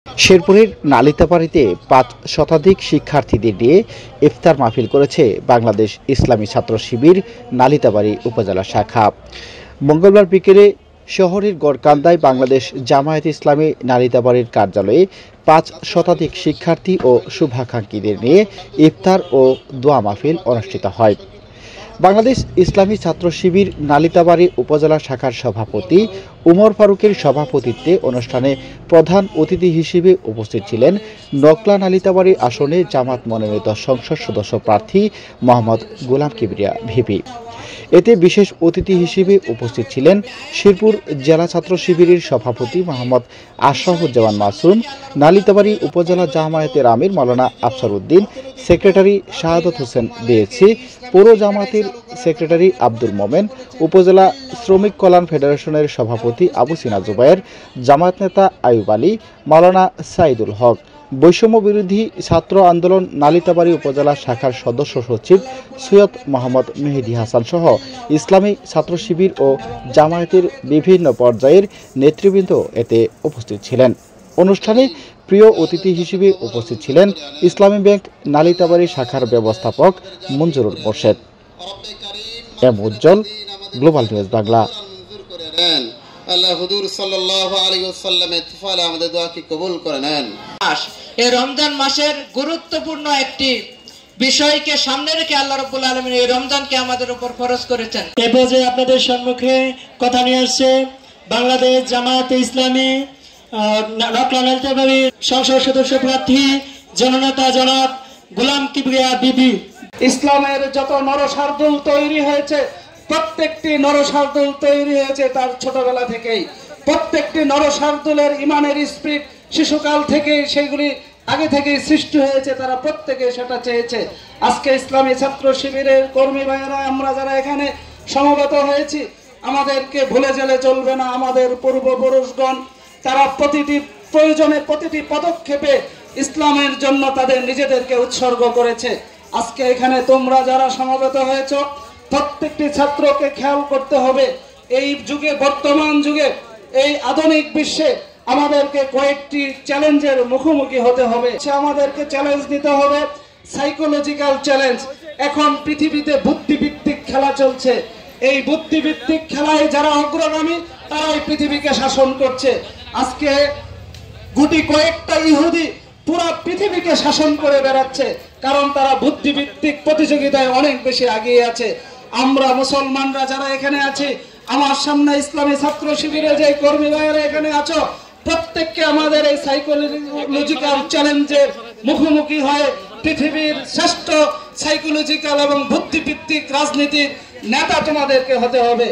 শেরপুরের নালিতাবাড়ীতে ৫ শতাধিক শিক্ষার্থীদের নিয়ে ইফতার মাহফিল করেছে বাংলাদেশ ইসলামী ছাত্র শিবির নালিতাবাড়ী উপজেলা শাখা। মঙ্গলবার বিকেলে শহরের গড়কান্দায় বাংলাদেশ জামায়াতে ইসলামী নালিতাবাড়ীর কার্যালয়ে ৫ শতাধিক শিক্ষার্থী ও শুভাকাঙ্ক্ষীদের নিয়ে ইফতার ও দোয়া মাহফিল অনুষ্ঠিত হয়। বাংলাদেশ ইসলামী ছাত্র শিবির নালিতাবাড়ী উপজেলা শাখার সভাপতি উমর ফারুকের সভাপতিত্বে অনুষ্ঠানে প্রধান অতিথি হিসেবে উপস্থিত ছিলেন নকলা নালিতাবাড়ী আসনে জামাত মনোনীত সংসদ সদস্য প্রার্থী মোহাম্মদ গোলাম কিবরিয়া ভিপি। এতে বিশেষ অতিথি হিসেবে উপস্থিত ছিলেন শেরপুর জেলা ছাত্র শিবিরের সভাপতি মোহাম্মদ আশরাফুজ্জামান মাসুম, নালিতাবাড়ী উপজেলা জামায়াতের আমির মাওলানা আফসার উদ্দিন, সেক্রেটারি শাহাদত হোসেন বিএসসি, পৌর জামায়াতের সেক্রেটারি আব্দুল মোমেন, উপজেলা শ্রমিক কল্যাণ ফেডারেশনের সভাপতি আবু সিনা জুবায়ের, জামায়াত নেতা আইয়ুব আলী, মাওলানা সাইদুল হক, বৈষম্য বিরোধী ছাত্র আন্দোলন নালিতাবাড়ী উপজেলা শাখার সদস্য সচিব সৈয়দ মোহাম্মদ মেহেদী হাসান সহ ইসলামী ছাত্র শিবির ও জামায়াতের বিভিন্ন পর্যায়ের নেতৃবৃন্দ এতে উপস্থিত ছিলেন। অনুষ্ঠানে প্রিয় অতিথি হিসেবে উপস্থিত ছিলেন ইসলামী ব্যাংক নালিতাবাড়ী শাখার ব্যবস্থাপক মঞ্জুরুল মোর্শেদ। এম উজ্জ্বল, গ্লোবাল নিউজ বাংলা। আল্লাহ হুজুর সাল্লাল্লাহু আলাইহি ওয়াসাল্লামের তুফালে আমাদের দোয়াকে কবুল করে নেন। এই রমজান মাসের গুরুত্বপূর্ণ একটি বিষয়কে সামনে রেখে আল্লাহ রাব্বুল আলামিন এই রমজানকে আমাদের উপর ফরজ করেছেন। এই পর্যায়ে আপনাদের সম্মুখে কথা নিয়ে আসছে বাংলাদেশ জামায়াতে ইসলামী নকলা নালিতাবাড়ী সংসদ সদস্য প্রার্থী জননেতা জনাব গোলাম কিবরিয়া বিবি। ইসলামের যত নরশার্দুল তৈরি হয়েছে, প্রত্যেকটি নরশার্দুল তৈরি হয়েছে তার ছোটবেলা থেকেই। প্রত্যেকটি নরশার্দুলের ইমানের স্পিরিট শিশুকাল থেকেই সেগুলি আগে থেকেই সৃষ্টি হয়েছে, তারা প্রত্যেকে সেটা চেয়েছে। আজকে ইসলামী ছাত্র শিবিরের কর্মী ভাইয়েরা আমরা যারা এখানে সমবেত হয়েছি, আমাদেরকে ভুলে গেলে চলবে না। আমাদের পূর্বপুরুষগণ তারা প্রতিটি প্রয়োজনে প্রতিটি পদক্ষেপে ইসলামের জন্য তাদের নিজেদেরকে উৎসর্গ করেছে। আজকে এখানে তোমরা যারা সমবেত হয়েছ, প্রত্যেকটি ছাত্রকে খেয়াল করতে হবে। এই যুগে, বর্তমান যুগে, এই আধুনিক বিশ্বে আমাদেরকে কয়েকটি চ্যালেঞ্জের মুখোমুখি হতে হবে। আমাদেরকে চ্যালেঞ্জ নিতে হবে, সাইকোলজিক্যাল চ্যালেঞ্জ। এখন পৃথিবীতে বুদ্ধিভিত্তিক খেলা চলছে। এই বুদ্ধিভিত্তিক খেলায় যারা অগ্রগামী তারাই পৃথিবীকে শাসন করছে। আজকে গুটি কয়েকটা ইহুদি পুরো পৃথিবীকে শাসন করে বেড়াচ্ছে, কারণ তারা বুদ্ধিভিত্তিক প্রতিযোগিতায় অনেক বেশি এগিয়ে আছে। আমরা মুসলমানরা যারা এখানে আছি, আমার সামনে ইসলামী ছাত্র শিবিরে যে কর্মী ভাইয়েরা এখানে আছো, প্রত্যেককে আমাদের এই সাইকোলজিক্যাল চ্যালেঞ্জের মুখোমুখি হয়ে পৃথিবীর শ্রেষ্ঠ সাইকোলজিক্যাল এবং বুদ্ধিভিত্তিক রাজনীতির নেতা তোমাদেরকে হতে হবে।